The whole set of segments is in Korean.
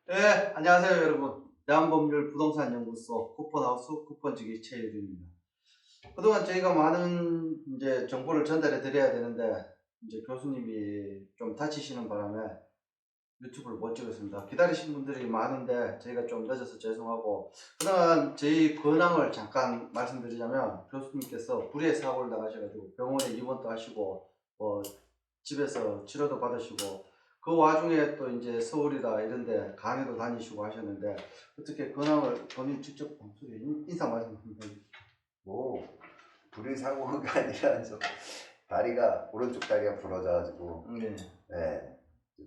네, 안녕하세요, 여러분. 대한법률 부동산 연구소 쿠폰하우스 쿠폰지기 최유리입니다. 그동안 저희가 많은 정보를 전달해 드려야 되는데, 교수님이 좀 다치시는 바람에 유튜브를 못 찍었습니다. 기다리신 분들이 많은데, 저희가 좀 늦어서 죄송하고, 그동안 저희 근황을 잠깐 말씀드리자면, 교수님께서 불의의 사고를 당하셔가지고 병원에 입원도 하시고, 집에서 치료도 받으시고, 그 와중에 또 이제 서울이다 이런데 강의도 다니시고 하셨는데, 어떻게 근황을 본인 직접 방송에 인사 말씀드립니다. 불의 사고가 아니라 다리가 오른쪽 다리가 부러져가지고 네. 네,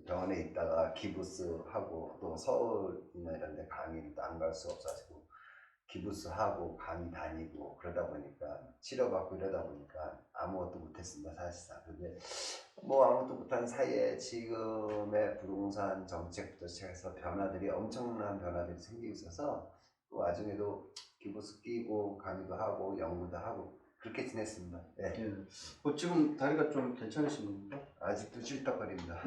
병원에 있다가 기부스 하고 또 서울이나 이런 데 강의도 안 갈 수 없어가지고 기부스 하고 강의 다니고 그러다 보니까 치료받고 이러다 보니까 아무것도 못했습니다, 사실상. 근데 뭐 아무것도 못한 사이에 지금의 부동산 정책부터 시작해서 변화들이 엄청난 변화들이 생기고 있어서 그 와중에도 기부스 끼고 강의도 하고 연구도 하고 그렇게 지냈습니다. 네. 지금 다리가 좀 괜찮으신 겁니까? 아직도 찔떡거립니다.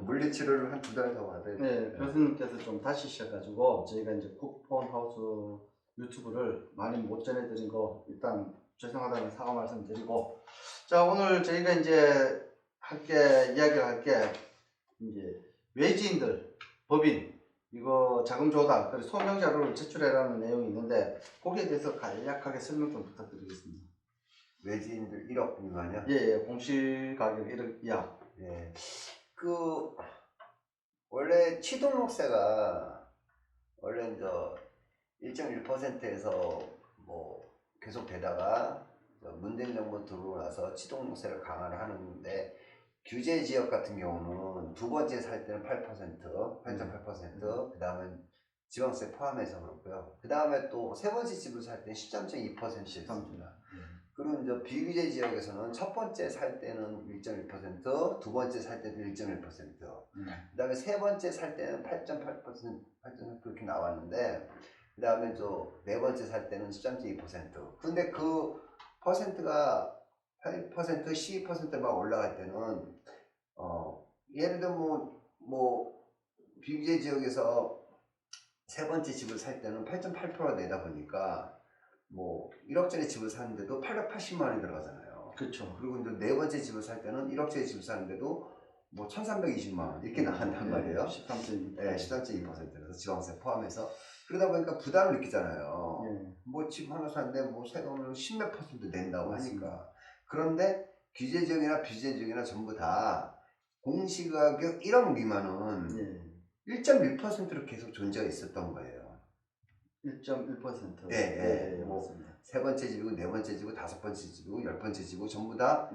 물리치료를 한 2달 더 받아야 돼요. 네, 교수님께서 좀 다치셔가지고 저희가 이제 쿠폰하우스 유튜브를 많이 못 전해드린 거 일단 죄송하다는 사과 말씀드리고, 자, 오늘 저희가 이야기를 할 게 외지인들 법인 이거 자금 조달 그리고 소명 자료를 제출해라는 내용이 있는데, 거기에 대해서 간략하게 설명 좀 부탁드리겠습니다. 외지인들 1억 미만이요? 예, 공시가격 1억 이하. 예. 원래 취등록세가 원래 이제 1.1%에서 뭐 계속 되다가 문재인 정부 들어오고 나서 취등록세를 강화를 하는데, 규제 지역 같은 경우는 두 번째 살 때는 8%, 8.8%, 그 다음에 지방세 포함해서 그렇고요. 그 다음에 또 세 번째 집을 살 때는 13.2%였습니다. 그리고 이제 비규제 지역에서는 첫 번째 살 때는 1.1%, 두 번째 살 때는 1.1%, 그 다음에 세 번째 살 때는 8.8%, 8.8% 그렇게 나왔는데, 그 다음에 네 번째 살 때는 13.2%. 근데 그 퍼센트가 8%, 12% 막 올라갈 때는, 예를 들어 비규제 지역에서 세 번째 집을 살 때는 8.8%가 내다 보니까 1억짜리 집을 사는데도 880만 원이 들어가잖아요. 그렇죠. 그리고 이제 네 번째 집을 살 때는 1억짜리 집을 사는데도 1320만 원 이렇게 나간단 말이에요. 13.2%. 네, 13.2%라서 지방세 포함해서. 그러다 보니까 부담을 느끼잖아요. 집 하나 사는데 세금을 10몇 % 낸다고 하니까. 그런데 규제 지역이나 비규제 지역이나 전부 다 공시가격 1억 미만은 1.1%로 계속 존재가 있었던 거예요. 1.1%. 네, 세 번째 집이고 네 번째 집이고 다섯 번째 집이고 열 번째 집이고 전부 다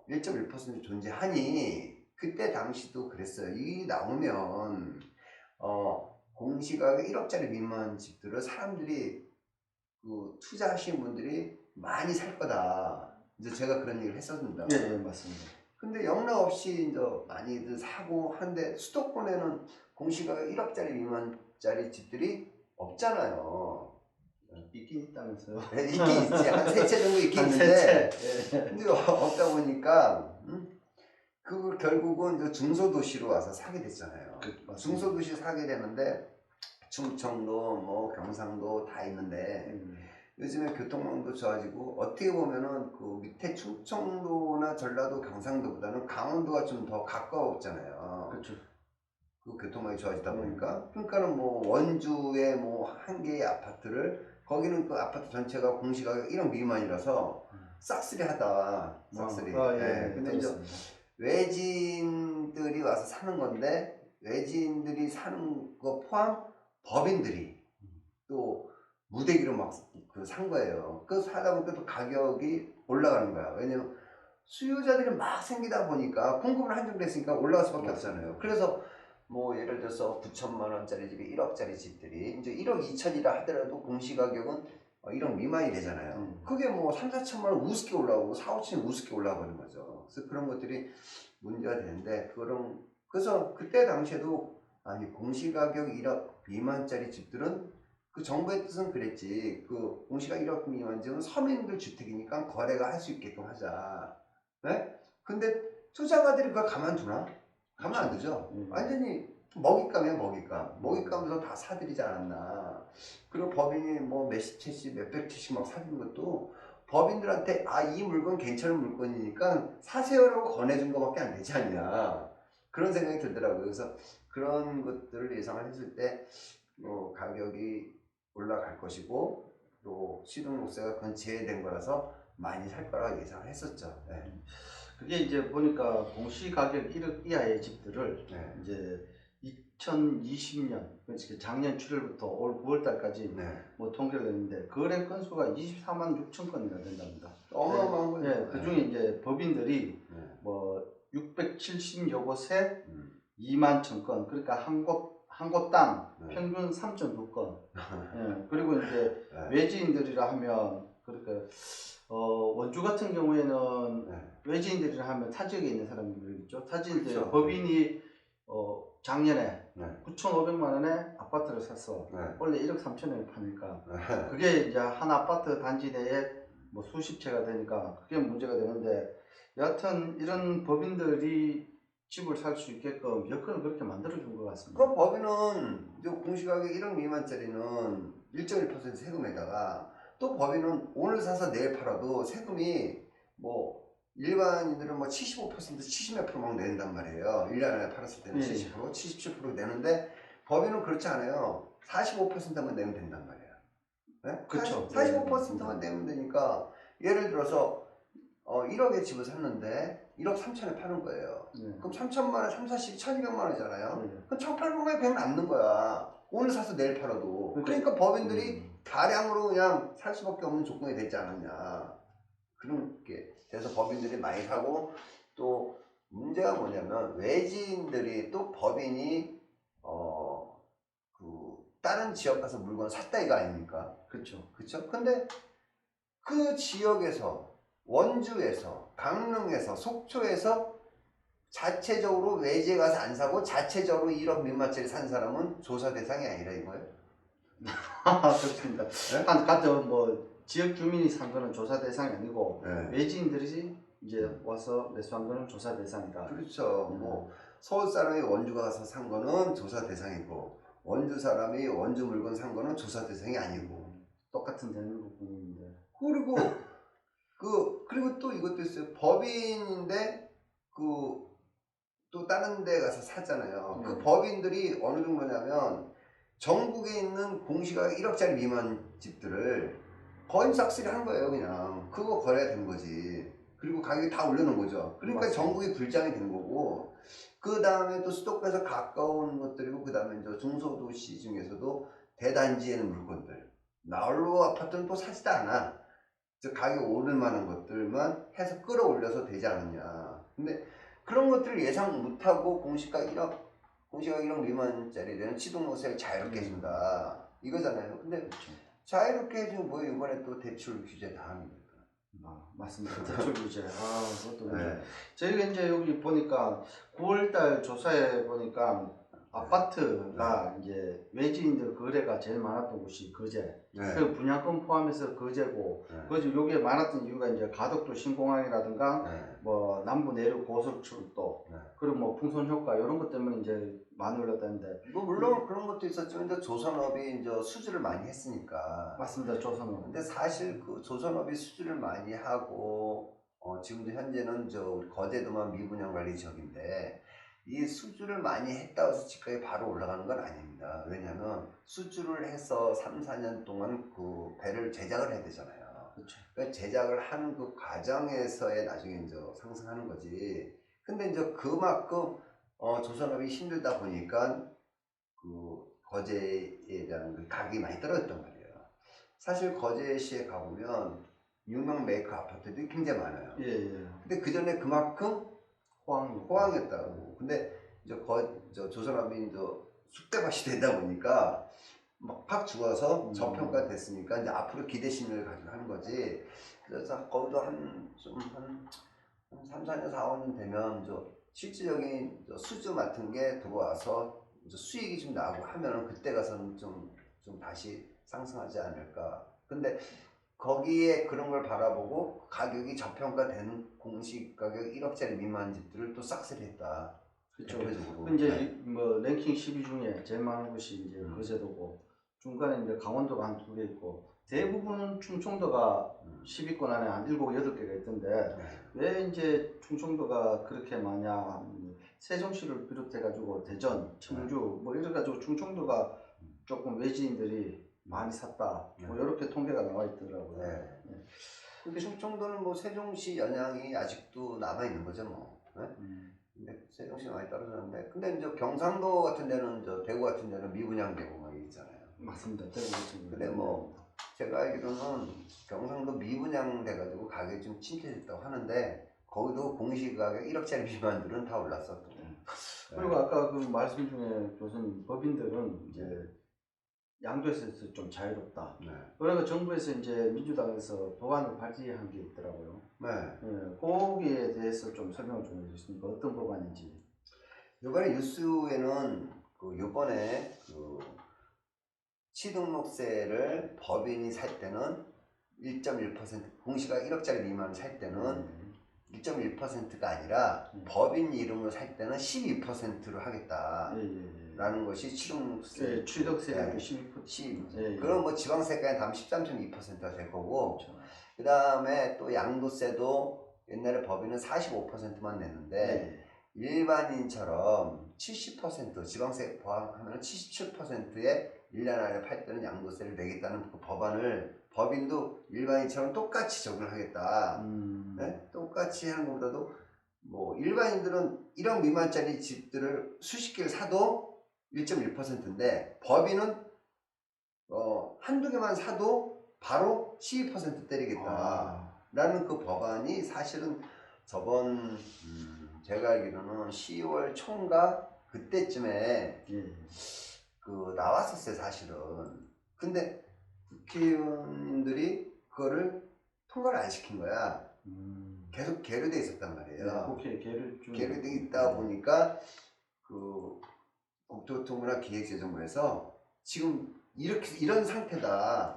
1.1% 존재하니, 그때 당시도 그랬어요. 이 나오면 공시가격 1억짜리 미만 집들을 사람들이 투자하시는 분들이 많이 살 거다. 이제 제가 그런 얘기를 했었습니다. 네, 맞습니다. 근데 영락없이 이제 많이들 사고 하는데 수도권에는 공시가격 1억짜리 미만짜리 집들이 없잖아요. 있긴 있다면서요? 네, 있긴 있지. 한 3채 정도 있긴 있는데, 근데 없다 보니까 그걸 결국은 이제 중소도시로 와서 사게 됐잖아요. 중소도시 사게 되는데 충청도 경상도 다 있는데 요즘에 교통망도 좋아지고, 어떻게 보면은 그 밑에 충청도나 전라도 경상도보다는 강원도가 좀 더 가까웠잖아요. 그렇죠. 그 교통망이 좋아지다 보니까. 그러니까는 원주에 한 개의 아파트를, 거기는 그 아파트 전체가 공시가격 1억 미만이라서 싹쓸이하다. 싹쓸이. 근데 이제 외지인들이 와서 사는 건데, 외지인들이 사는 거 포함 법인들이 또 무대기로 막 산 거예요. 그 사다 보니까 또 가격이 올라가는 거야. 왜냐면 수요자들이 막 생기다 보니까 공급을 한정됐으니까 올라갈 수밖에 없잖아요. 그래서 예를 들어서 9천만 원짜리 집이 1억짜리 집들이 이제 1억 2천이라 하더라도 공시가격은 1억 미만이 되잖아요. 그게 3, 4천만 원 우습게 올라오고 4, 5천이 우습게 올라가는 거죠. 그래서 그런 것들이 문제가 되는데, 그래서 그때 당시에도 공시가격 1억 미만짜리 집들은 그 정부의 뜻은 그랬지. 그 공시가 1억 미만 집은 서민들 주택이니까 거래가 할 수 있게끔 하자. 네? 근데 투자가들이 그걸 가만두나? 가면 안 되죠. 음. 완전히 먹잇감이야, 먹잇감. 먹잇감에서 다 사들이지 않았나. 그리고 법인이 뭐 몇십 채씩, 몇백 채씩 막 사들인 것도 법인들한테 이 물건 괜찮은 물건이니까 사세요라고 권해준 거밖에 안 되지 않냐. 그런 생각이 들더라고요. 그래서 그런 것들을 예상을 했을 때 가격이 올라갈 것이고 또 시동록세가 그건 제외된 거라서 많이 살 거라고 예상을 했었죠. 네. 그게 이제 보니까 공시가격 1억 이하의 집들을 네. 이제 2020년, 그러니까 작년 7월부터 올 9월 달까지 네. 뭐 통계를 냈는데 거래 건수가 24만 6천 건이나 된답니다. 어마어마한 거예요. 네, 그 중에 이제 법인들이 네. 뭐 670여 곳에 2만 1천 건, 그러니까 한 곳 땅 네. 평균 3.6건. 예, 그리고 이제 네. 외지인들이라 하면 그러니까 원주 같은 경우에는 네. 외지인들이라 하면 타 지역에 있는 사람들이겠죠. 타지인들 그렇죠. 법인이 작년에 네. 9,500만 원에 아파트를 샀어. 네. 원래 1억 3천에 파니까 네. 그게 이제 한 아파트 단지 내에 뭐 수십 채가 되니까 그게 문제가 되는데, 여하튼 이런 법인들이 집을 살 수 있게끔 여건을 그렇게 만들어준 것 같습니다. 그 법인은 이제 공시가격 1억 미만짜리는 1.1% 세금에다가 또 법인은 오늘 사서 내일 팔아도 세금이 뭐 일반인들은 뭐 75% 70몇 프로 막 낸단 말이에요. 1년 안에 팔았을 때는 70%, 77% 내는데 법인은 그렇지 않아요. 45%만 내면 된단 말이에요. 네? 그쵸. 45%만 내면 되니까 예를 들어서 1억에 집을 샀는데 1억 3천에 파는 거예요. 그럼 3천만 원, 3, 40, 1200만 원이잖아요. 그럼 1800만 원이 그냥 남는 거야. 오늘 사서 내일 팔아도. 그러니까 법인들이 다량으로 그냥 살 수밖에 없는 조건이 되지 않았냐. 그런 게 그래서 법인들이 많이 사고, 또 문제가 뭐냐면 외지인들이 또 법인이 다른 지역 가서 물건 샀다 이거 아닙니까? 그렇죠. 그렇죠? 근데 그 지역에서 원주에서 강릉에서 속초에서 자체적으로 외지에 가서 안 사고 자체적으로 1억 미만짜리 산 사람은 조사 대상이 아니라 이거예요? 그렇습니다. 네? 같은 뭐 지역 주민이 산 거는 조사 대상이 아니고 네. 외지인들이 이제 와서 매수한 거는 조사 대상이다. 그렇죠. 뭐 서울 사람이 원주 가서 산 거는 조사 대상이고 원주 사람이 원주 물건 산 거는 조사 대상이 아니고 똑같은 대부분인데. 그리고 또 이것도 있어요. 법인인데 또 다른 데 가서 사잖아요. 그 법인들이 어느 정도냐면 전국에 있는 공시가격 1억짜리 미만 집들을 거의 싹쓸이 한 거예요. 그냥 그거 거래가 된 거지. 그리고 가격이 다 올려놓은 거죠. 그러니까 맞습니다. 전국이 불장이 된 거고, 그 다음에 또 수도권에서 가까운 것들이고, 그 다음에 중소도시 중에서도 대단지에 있는 물건들, 나홀로 아파트는 또 사지도 않아. 가격 오를 만한 것들만 해서 끌어올려서 되지 않느냐. 근데 그런 것들을 예상 못하고 공시가격 1억 미만짜리는 시동요소를 자유롭게 해준다 이거잖아요. 근데 자유롭게 해주면 뭐 이번에 또 대출 규제 다 합니다. 맞습니다. 대출 규제. 그것도 문제. 네. 저희가 이제 여기 보니까 9월달 조사에 보니까 아파트가 이제 외지인들 거래가 제일 많았던 곳이 거제. 네. 그 분양권 포함해서 거제고, 그래서 여기에 많았던 이유가 이제 가덕도 신공항이라든가 뭐 남부 내륙 고속철도, 그리고 뭐 풍선 효과 이런 것 때문에 이제 많이 올랐다는데. 뭐 물론 그런 것도 있었지만 이제 조선업이 이제 수주를 많이 했으니까. 맞습니다. 조선업. 근데 사실 그 조선업이 수주를 많이 하고 지금도 현재는 거제도만 미분양 관리 지역인데, 이 수주를 많이 했다고 해서 집값이 바로 올라가는 건 아닙니다. 왜냐하면 수주를 해서 3, 4년 동안 그 배를 제작을 해야 되잖아요. 그렇죠. 그러니까 제작을 하는 그 과정에서의 나중에 이제 상승하는 거지. 근데 이제 그만큼 조선업이 힘들다 보니까 그 거제에 대한 그 가격이 많이 떨어졌단 말이에요. 사실 거제시에 가보면 유명 메이커 아파트들이 굉장히 많아요. 예. 근데 그 전에 그만큼 호황이었다고. 근데 이제 조선업이 이제 쑥대밭이 되다 보니까 막 팍 죽어서 저평가 됐으니까 이제 앞으로 기대심을 가지고 하는 거지. 그래서 거기도 한 3, 4년, 4, 5년 되면 실질적인 수주 같은 게 들어와서 수익이 좀 나고 하면은 그때 가서는 좀 다시 상승하지 않을까. 근데 거기에 그런 걸 바라보고 가격이 저평가되는 공시가격 1억짜리 미만 집들을 또 싹쓸이 했다. 그렇죠. 대표적으로. 그 이제 뭐 랭킹 10위 중에 제일 많은 곳이 이제 거제도고 중간에 이제 강원도가 한 2개 있고 대부분 충청도가 10위권 안에 한 7, 8개가 있던데 왜 이제 충청도가 그렇게 많냐? 세종시를 비롯해 가지고 대전, 청주 뭐 이래 가지고 충청도가 조금 외지인들이 많이 샀다. 뭐 이렇게 통계가 나와 있더라고요. 네. 네. 근데 충청도는 뭐 세종시 영향이 아직도 남아 있는 거죠, 뭐. 네? 근데 세종시 많이 떨어졌는데, 근데 이제 경상도 같은 데는 저 대구 같은 데는 미분양되고 막 있잖아요. 맞습니다. 대구 같은 경우는. 근데 뭐 제가 알기로는 경상도 미분양 돼가지고 가격이 좀 침체됐다고 하는데 거기도 공시가격 1억짜리 미만들은 다 올랐었고. 그리고 아까 그 말씀 중에 교수님 법인들은 이제 양도세에서 좀 자유롭다. 네. 그러니까 정부에서 이제 민주당에서 법안을 발의한 게 있더라고요. 네. 예, 거기에 대해서 좀 설명을 좀 해주십니까? 어떤 법안인지. 이번에 뉴스에는 그 요번에 그 취등록세를 법인이 살 때는 1.1% 공시가 1억짜리 미만을 살 때는 1.1%가 아니라 법인 이름으로 살 때는 12%로 하겠다라는 것이 취등록세. 취득세가 네. 12%. 그럼 뭐 지방세까지 다 하면 13.2%가 될 거고, 그렇죠. 그 다음에 또 양도세도 옛날에 법인은 45%만 냈는데 일반인처럼 70% 지방세 포함하면 77%의 1년 안에 팔 때는 양도세를 내겠다는 그 법안을 법인도 일반인처럼 똑같이 적용하겠다. 네? 똑같이 하는 것보다도 뭐 일반인들은 1억 미만짜리 집들을 수십 개를 사도 1.1%인데 법인은 한두 개만 사도 바로 12% 때리겠다라는 그 법안이 사실은 저번 제가 알기로는 10월 초인가 그때쯤에 그 나왔었어요 사실은. 근데 국회의원들이 그거를 통과를 안 시킨 거야. 계속 계류돼 있었단 말이에요. 국회에 계류돼 있다 보니까 그 국토교통부나 기획재정부에서 지금 이런 상태다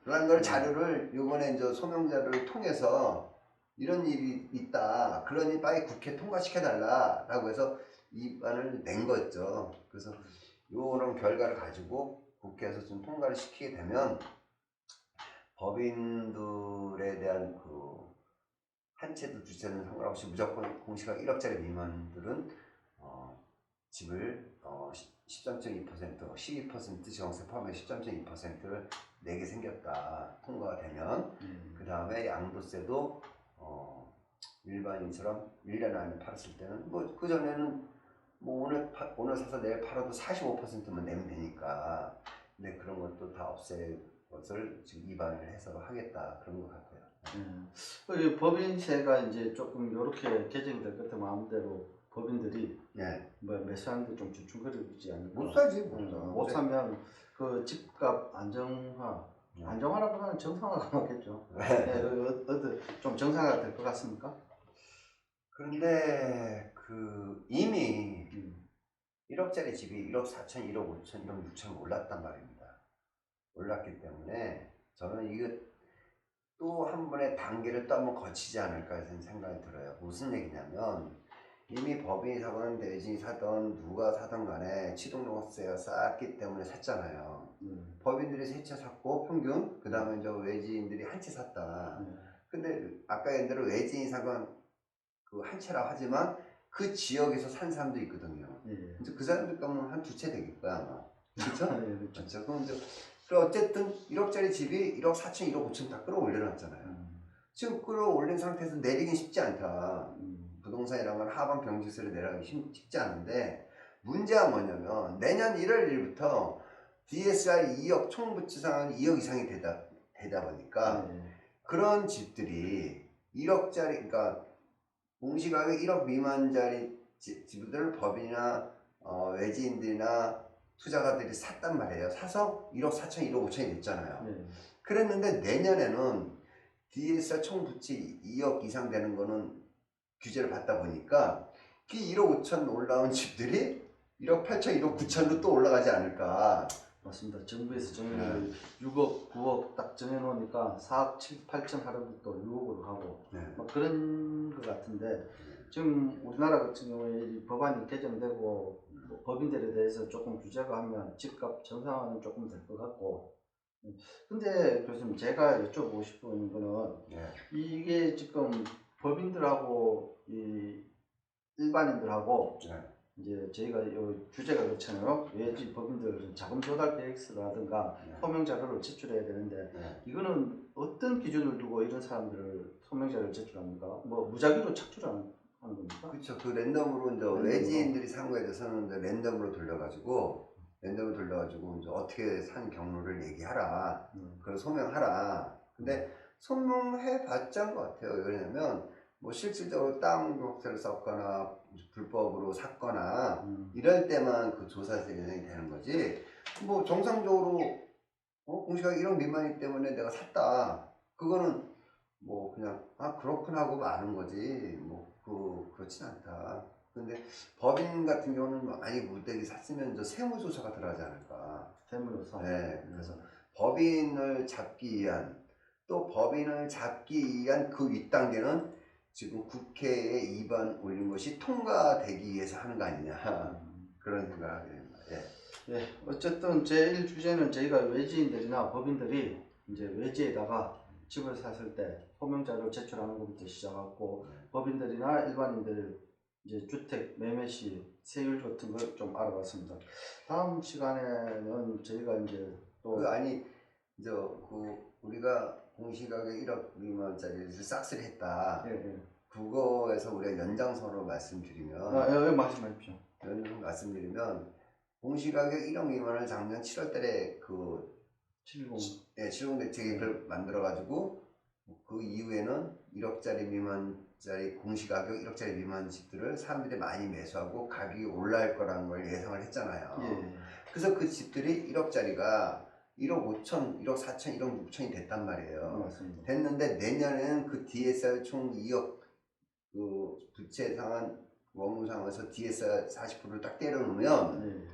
라는 걸 자료를 요번에 이제 소명자료를 통해서 이런 일이 있다 그러니 빨리 국회 통과시켜달라 라고 해서 이 안을 낸 거죠. 그래서 요런 결과를 가지고 국회에서 좀 통과를 시키게 되면 법인들에 대한 그 한 채도 두 채는 상관없이 무조건 공시가 1억짜리 미만들은 집을 13.2% 12% 지방세 포함해 13.2%를 내게 생겼다. 통과가 되면 그 다음에 양도세도 일반인처럼 1년 안에 팔았을 때는 뭐 그전에는 뭐 오늘 사서 내일 팔아도 45%만 내면 되니까. 근데 그런 것도 다 없앨 것을 지금 입안을 해서 하겠다 그런 것 같아요. 그 법인세가 이제 조금 이렇게 개정이 될 것 같아 마음대로 법인들이 뭐 매수하는데 좀 주춤거리지 않을까? 못 사지 못 사면 그 집값 안정화라보다는 정상화가 맞겠죠. 좀 정상화가 될 것 같습니까? 그런데 그 이미 1억짜리 집이 1억 4천, 1억 5천, 1억 6천 올랐단 말입니다. 올랐기 때문에 저는 이거 또 한 번의 단계를 또 한번 거치지 않을까 해서 생각이 들어요. 무슨 얘기냐면 이미 법인이 사건 대진이 사던 누가 사던 간에 취등록세가 쌓였기 때문에 샀잖아요. 법인들이 3채 샀고 평균 그 다음에 이제 외지인들이 한 채 샀다. 근데 아까 얘기한 대로 외지인 사건 그 한 채라고 하지만 그 지역에서 산 사람도 있거든요. 이제 그 사람들 가면 한 2채 되겠 거야 아마. 그렇죠? 그렇죠. 그럼 이제 어쨌든 1억짜리 집이 1억 4천, 1억 5천 다 끌어올려놨잖아요. 지금 끌어올린 상태에서 내리긴 쉽지 않다. 부동산이라는 건 하반 병지세를 내라기 쉽지 않은데 문제가 뭐냐면 내년 1월 1일부터 DSR 2억 총부채상은 2억 이상이 되다 보니까 그런 집들이 1억짜리 그러니까 공시가격 1억 미만짜리 집들을 법인이나 외지인들이나 투자가들이 샀단 말이에요. 사서 1억 4천, 1억 5천이 됐잖아요. 그랬는데 내년에는 DSR 총부채 2억 이상 되는 거는 규제를 받다 보니까 그 1억 5천 올라온 집들이 1억 8천, 1억 9천으로 또 올라가지 않을까. 맞습니다. 정부에서 정해놓은 6억, 9억 딱 정해놓으니까 4억 7, 8천 하는 것도 6억으로 하고 네. 뭐 그런 것 같은데 지금 우리나라 같은 경우에 이 법안이 개정되고 뭐 법인들에 대해서 조금 규제가 하면 집값 정상화는 조금 될 것 같고 근데 교수님 제가 여쭤보고 싶은 거는 네. 이게 지금 법인들하고 이 일반인들하고 네. 이제 저희가 요 규제가 그렇잖아요. 외지 법인들은 자금 조달 계획서라든가 네. 소명 자료를 제출해야 되는데 네. 이거는 어떤 기준을 두고 이런 사람들을 소명 자료를 제출합니까? 뭐 무작위로 착출하는 겁니까? 그렇죠. 그 랜덤으로 이제 외지인들이 산 거에 대해서는 이제 랜덤으로 돌려가지고 이제 어떻게 산 경로를 얘기하라. 그걸 소명하라. 근데 소명해 봤자인 것 같아요. 왜냐면 뭐 실질적으로 땅 격세를 썼거나 불법으로 샀거나 이럴 때만 그 조사 진행이 되는 거지. 뭐 정상적으로 공시가격 1억 미만이기 때문에 내가 샀다. 그거는 뭐 그냥 그렇군 하고 마는 거지. 뭐 그렇진 않다. 근데 법인 같은 경우는 많이 무대기 샀으면 저 세무조사가 들어가지 않을까. 세무조사. 네. 그래서 법인을 잡기 위한 그 윗단계는 지금 국회에 입안 올린 것이 통과되기 위해서 하는 거 아니냐. 그런 생각을 하게 됩니다. 예. 예, 어쨌든 제1 주제는 저희가 외지인들이나 법인들이 이제 외지에다가 집을 샀을 때 소명자료를 제출하는 것부터 시작하고 법인들이나 일반인들 이제 주택 매매 시 세율 같은 걸 좀 알아봤습니다. 다음 시간에는 저희가 이제 또 우리가 공시가격 1억 미만짜리를 싹쓸이 했다. 예. 그거에서 우리가 연장선으로 말씀드리면 말씀하십시오. 공시가격 1억 미만을 작년 7월달에 70 대책을 만들어가지고 그 이후에는 1억짜리 미만짜리 공시가격 1억짜리 미만 집들을 사람들이 많이 매수하고 가격이 올라갈 거라는 걸 예상을 했잖아요. 예. 그래서 그 집들이 1억짜리가 1억 5천, 1억 4천, 1억 6천이 됐단 말이에요. 맞습니다. 됐는데 내년에는 그 DSR 총 2억 그 부채 상한 원금 상황에서 DSR 40%를 딱 때려놓으면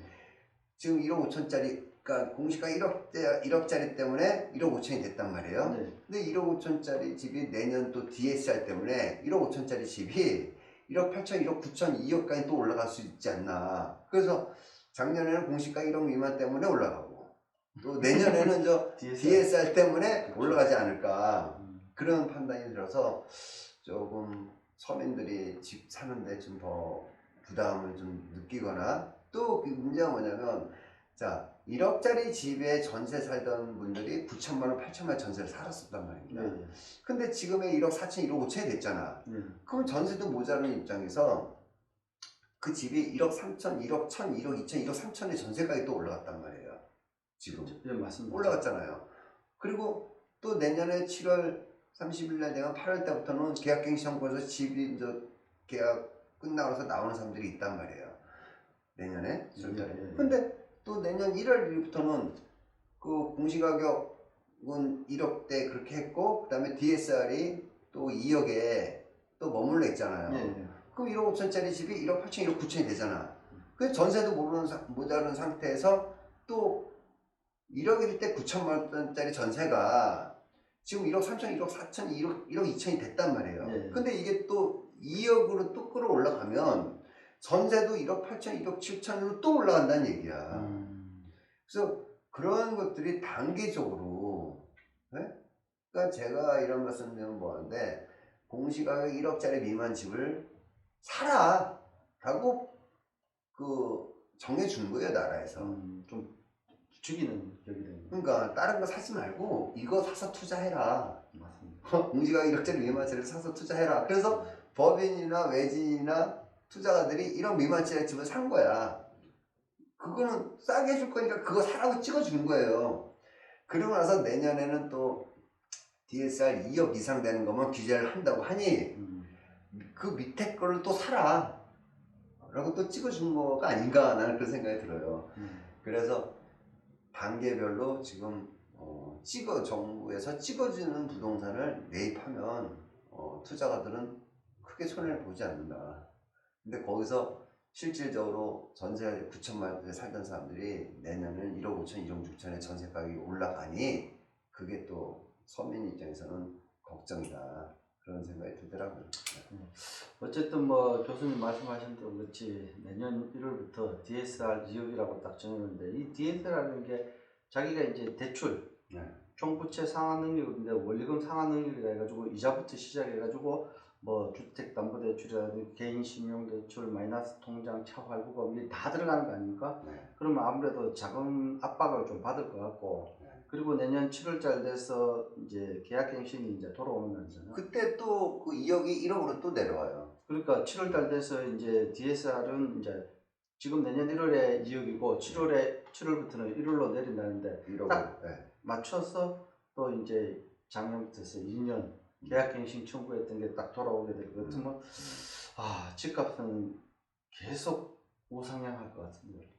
지금 1억 5천짜리 그러니까 공시가 1억짜리 때문에 1억 5천이 됐단 말이에요. 근데 1억 5천짜리 집이 내년 또 DSR 때문에 1억 5천짜리 집이 1억 8천, 1억 9천, 2억까지 또 올라갈 수 있지 않나. 그래서 작년에는 공시가 1억 미만 때문에 올라가고 또 내년에는 저 DSR 때문에 그렇죠. 올라가지 않을까. 그런 판단이 들어서 조금 서민들이 집 사는데 좀 더 부담을 좀 느끼거나 또 그 문제가 뭐냐면 자 1억짜리 집에 전세 살던 분들이 9천만 원, 8천만 원 전세를 살았었단 말입니다. 근데 지금의 1억 4천, 1억 5천이 됐잖아. 그럼 전세도 모자라는 입장에서 그 집이 1억 3천, 1억 1천, 1억 2천, 1억 3천의 전세가격이 또 올라갔단 말이에요. 지금 맞습니다. 올라갔잖아요. 그리고 또 내년에 7월 30일 날 되면 8월 때부터는 계약갱신 청구해서 집이 이제 계약 끝나고서 나오는 사람들이 있단 말이에요. 내년에. 근데 또 내년 1월 1일부터는 그 공시가격은 1억대 그렇게 했고 그 다음에 DSR이 또 2억에 또 머물러 있잖아요. 그럼 1억 5천짜리 집이 1억 8천, 1억 9천이 되잖아. 그 전세도 모자른 상태에서 또 1억일 때 9천만 원짜리 전세가 지금 1억 3천, 1억 4천, 1억 2천이 됐단 말이에요. 근데 이게 또 2억으로 또 끌어올라가면 전세도 1억 8천, 1억 7천으로 또 올라간다는 얘기야. 그래서 그런 것들이 단계적으로, 네? 그러니까 제가 이런 말씀 드리면 뭐하는데 공시가격 1억짜리 미만 집을 사라 라고 정해주는 거예요, 나라에서. 좀 죽이는 격이 되는. 그러니까 다른 거 사지 말고 이거 사서 투자해라. 맞습니다. 공시가격 1억짜리 미만짜리를 사서 투자해라. 그래서 법인이나 외지인이나 투자가들이 1억 미만짜리 집을 산 거야. 그거는 싸게 해줄 거니까 그거 사라고 찍어주는 거예요. 그러고 나서 내년에는 또 DSR 2억 이상 되는 거면 규제를 한다고 하니 그 밑에 거를 또 사라 라고 또 찍어준 거가 아닌가 나는 그런 생각이 들어요. 그래서 단계별로 지금 정부에서 찍어주는 부동산을 매입하면 투자가들은 크게 손해를 보지 않는다. 근데 거기서 실질적으로 전세 9천만 원대 살던 사람들이 내년은 1억 5천, 1억 6천에 전세 가격이 올라가니 그게 또 서민 입장에서는 걱정이다. 그런 생각이 들더라고요. 어쨌든 뭐 교수님 말씀하신 대로 그렇지 내년 1월부터 DSR 2억이라고 딱 정했는데 이 DSR이라는 게 자기가 이제 대출 네. 총부채 상환 능력인데 원리금 상환 능력이라 해가지고 이자부터 시작해가지고 뭐 주택담보대출이라든지 개인신용대출, 마이너스 통장, 차활부금 이게 다 들어가는 거 아닙니까? 네. 그러면 아무래도 자금 압박을 좀 받을 것 같고 네. 그리고 내년 7월달 돼서 이제 계약갱신이 이제 돌아오는 날이잖아요. 그때 또 그 2억이 1억으로 또 내려와요. 그러니까 7월달 돼서 이제 DSR은 이제 지금 내년 1월에 2억이고 7월부터는 1월로 내린다는데 1억으로. 딱 네. 맞춰서 또 이제 작년부터 해서 2년 계약갱신 청구했던 게 딱 돌아오게 될 것 같으면 집값은 계속 우상향할 것 같습니다.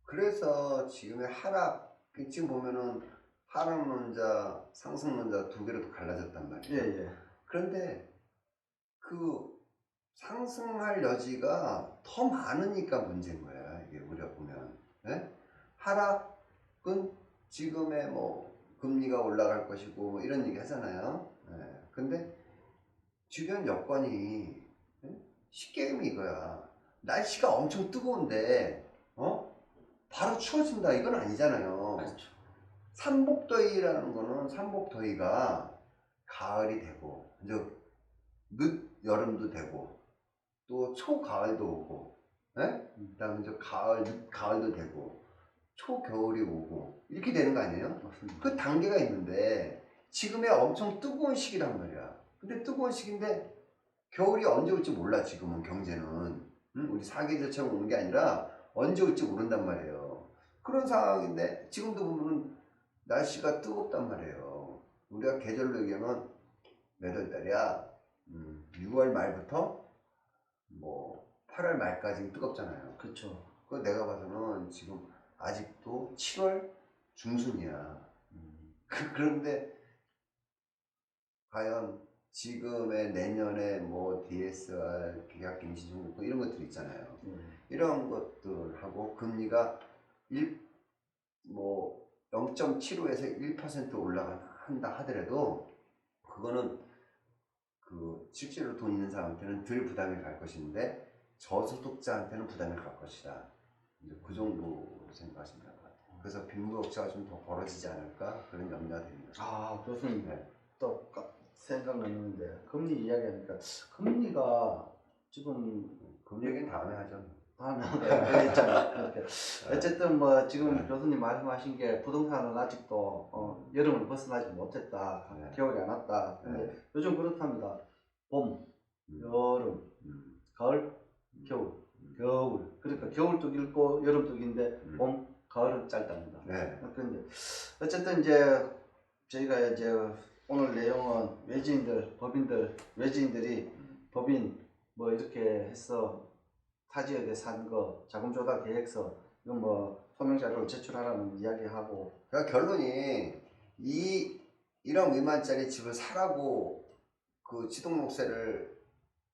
그래서 지금의 하락, 지금 보면은 하락론자, 상승론자 두 개로 또 갈라졌단 말이에요. 예. 그런데 그 상승할 여지가 더 많으니까 문제인 거야. 이게 우리가 보면. 예? 하락은 지금의 뭐 금리가 올라갈 것이고 뭐 이런 얘기 하잖아요. 예. 근데 주변 여건이 쉽게 얘기하면 이거야. 날씨가 엄청 뜨거운데 바로 추워진다 이건 아니잖아요. 그렇죠. 삼복더위라는 거는 삼복더위가 가을이 되고 이제 늦 여름도 되고 또 초가을도 오고, 그다음에 이제 늦 가을도 되고 초겨울이 오고 이렇게 되는 거 아니에요? 맞습니다. 그 단계가 있는데 지금의 엄청 뜨거운 시기란 말이야. 근데 뜨거운 시기인데 겨울이 언제 올지 몰라. 지금은 경제는 우리 사계절처럼 오는 게 아니라 언제 올지 모른단 말이에요. 그런 상황인데 지금도 보면 날씨가 뜨겁단 말이에요. 우리가 계절로 얘기하면 몇 월 달이야? 6월 말부터 뭐 8월 말까지 뜨겁잖아요. 그렇죠. 그 내가 봐서는 지금 아직도 7월 중순이야. 그런데 과연 지금의 내년에 뭐 DSR, 계약갱신 청구 이런 것들 있잖아요. 이런 것들하고 금리가 0.75에서 1% 올라간다 하더라도 그거는 그 실제로 돈 있는 사람한테는 덜 부담이 갈 것인데 저소득자한테는 부담이 갈 것이다. 이제 그 정도로 생각하시면 될 것 같아요. 그래서 빈부격차가 좀 더 벌어지지 않을까 그런 염려가 됩니다. 교수님 네. 또 생각났는데 금리 이야기하니까 금리가 지금 금리 얘기는 다음에 하죠. 다음에 그랬잖아요. 이렇게. 어쨌든 뭐 지금 네. 교수님 말씀하신 게 부동산은 아직도 여름을 벗어나지 못했다. 네. 겨울이 안 왔다. 근데 네. 요즘 그렇답니다. 봄, 여름, 가을, 겨울, 겨울. 그러니까 겨울도 길고 여름도 긴데 봄, 가을은 짧답니다. 네. 그런데 어쨌든 이제 저희가 이제 오늘 내용은 외지인들이 법인 뭐 이렇게 해서 타 지역에 산 거 자금 조달 계획서 이건 뭐 소명 자료를 제출하라는 이야기하고 그러니까 결론이 이런 위만짜리 집을 사라고 그 취득록세를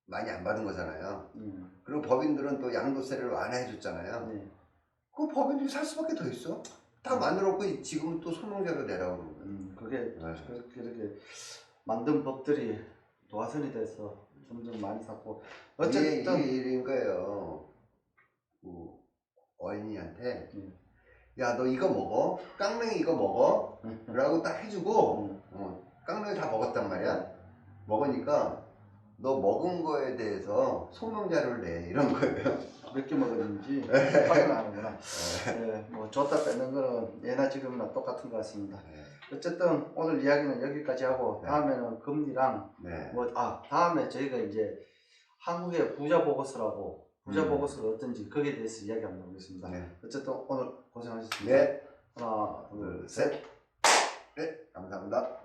많이 안 받은 거잖아요. 그리고 법인들은 또 양도세를 완화해 줬잖아요. 네. 그 법인들이 살 수밖에 더 있어. 다 만들었고 지금은 또 소명자료 내라고 그러는 거예요. 그게 네. 그렇게 만든 법들이 도화선이 돼서 점점 많이 샀고 이게 어쨌든 일인 거예요. 그 어린이한테 네. 야 너 이거 먹어, 깡냉이 이거 먹어 라고 딱 해주고 깡냉이 다 먹었단 말이야. 먹으니까 너 먹은 거에 대해서 소명자료를 내 이런 거예요. 몇 개 먹었는지 확인 안 하는구나. 네, 뭐 줬다 뺏는 거는 예나 지금이나 똑같은 것 같습니다. 어쨌든 오늘 이야기는 여기까지 하고 다음에는 금리랑 다음에 저희가 이제 한국의 부자 보고서라고 부자 보고서가 어떤지 거기에 대해서 이야기 한번 해보겠습니다. 어쨌든 오늘 고생하셨습니다. 네. 하나, 둘, 둘, 셋. 네, 감사합니다.